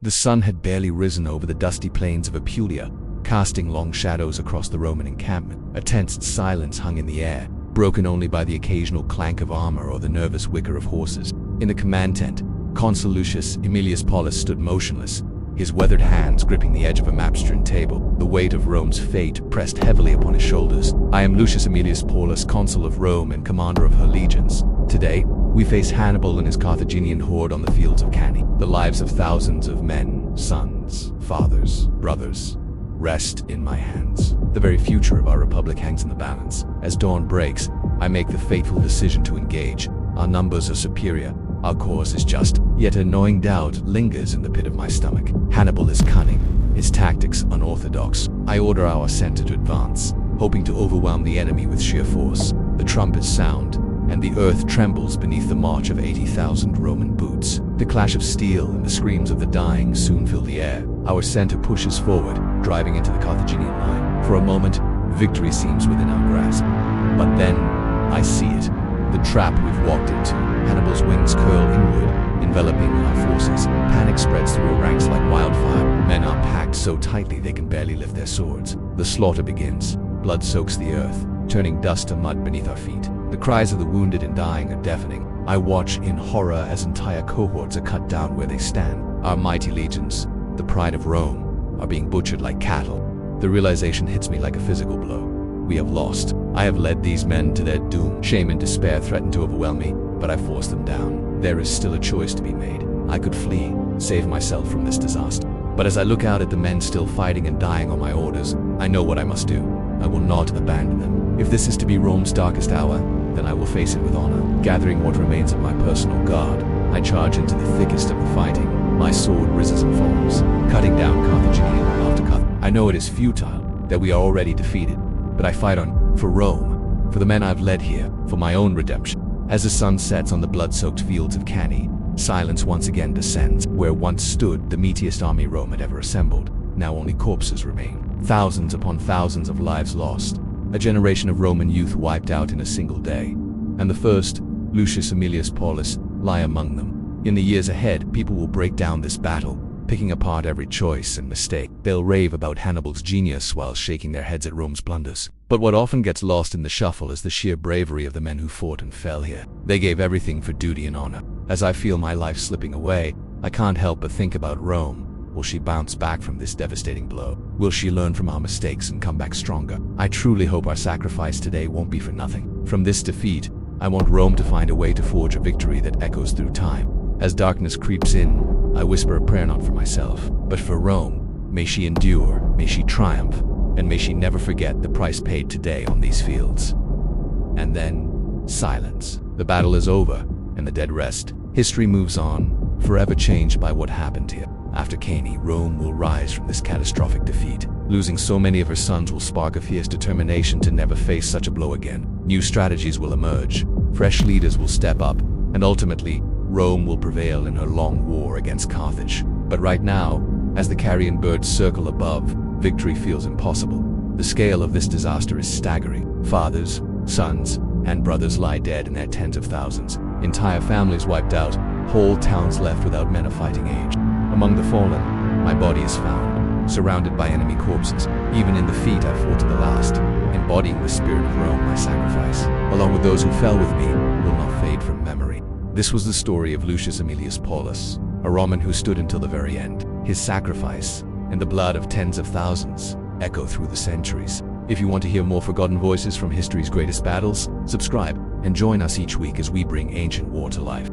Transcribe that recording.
The sun had barely risen over the dusty plains of Apulia, casting long shadows across the Roman encampment. A tense silence hung in the air, broken only by the occasional clank of armor or the nervous whicker of horses. In the command tent, Consul Lucius Aemilius Paulus stood motionless, his weathered hands gripping the edge of a map-strewn table. The weight of Rome's fate pressed heavily upon his shoulders. "I am Lucius Aemilius Paulus, consul of Rome and commander of her legions. Today, we face Hannibal and his Carthaginian horde on the fields of Cannae. The lives of thousands of men, sons, fathers, brothers, rest in my hands. The very future of our republic hangs in the balance. As dawn breaks, I make the fateful decision to engage. Our numbers are superior. Our cause is just. Yet a gnawing doubt lingers in the pit of my stomach. Hannibal is cunning, his tactics unorthodox. I order our center to advance, hoping to overwhelm the enemy with sheer force. The trumpets sound, and the earth trembles beneath the march of 80,000 Roman boots. The clash of steel and the screams of the dying soon fill the air. Our center pushes forward, driving into the Carthaginian line. For a moment, victory seems within our grasp. But then, I see it. The trap we've walked into. Hannibal's wings curl inward, enveloping our forces. Panic spreads through our ranks like wildfire. Men are packed so tightly they can barely lift their swords. The slaughter begins. Blood soaks the earth, turning dust to mud beneath our feet. The cries of the wounded and dying are deafening. I watch in horror as entire cohorts are cut down where they stand. Our mighty legions, the pride of Rome, are being butchered like cattle. The realization hits me like a physical blow. We have lost. I have led these men to their doom. Shame and despair threaten to overwhelm me, but I force them down. There is still a choice to be made. I could flee, save myself from this disaster. But as I look out at the men still fighting and dying on my orders, I know what I must do. I will not abandon them. If this is to be Rome's darkest hour, then I will face it with honor. Gathering what remains of my personal guard, I charge into the thickest of the fighting. My sword rises and falls, cutting down Carthaginian after Carthage. I know it is futile, that we are already defeated, but I fight on for Rome, for the men I've led here, for my own redemption. As the sun sets on the blood-soaked fields of Cannae, silence once again descends. Where once stood the mightiest army Rome had ever assembled, now only corpses remain. Thousands upon thousands of lives lost, a generation of Roman youth wiped out in a single day. And the first, Lucius Aemilius Paulus, lie among them. In the years ahead, people will break down this battle, picking apart every choice and mistake. They'll rave about Hannibal's genius while shaking their heads at Rome's blunders. But what often gets lost in the shuffle is the sheer bravery of the men who fought and fell here. They gave everything for duty and honor. As I feel my life slipping away, I can't help but think about Rome. Will she bounce back from this devastating blow? Will she learn from our mistakes and come back stronger? I truly hope our sacrifice today won't be for nothing. From this defeat, I want Rome to find a way to forge a victory that echoes through time. As darkness creeps in, I whisper a prayer not for myself, but for Rome. May she endure, may she triumph, and may she never forget the price paid today on these fields. And then, silence. The battle is over, and the dead rest. History moves on, forever changed by what happened here. After Cannae, Rome will rise from this catastrophic defeat. Losing so many of her sons will spark a fierce determination to never face such a blow again. New strategies will emerge, fresh leaders will step up, and ultimately, Rome will prevail in her long war against Carthage. But right now, as the carrion birds circle above, victory feels impossible. The scale of this disaster is staggering. Fathers, sons, and brothers lie dead in their tens of thousands. Entire families wiped out, whole towns left without men of fighting age. Among the fallen, my body is found, surrounded by enemy corpses. Even in defeat, I fought to the last, embodying the spirit of Rome, my sacrifice, along with those who fell with me, will not fade from memory. This was the story of Lucius Aemilius Paulus, a Roman who stood until the very end. His sacrifice, and the blood of tens of thousands, echo through the centuries. If you want to hear more forgotten voices from history's greatest battles, subscribe and join us each week as we bring ancient war to life.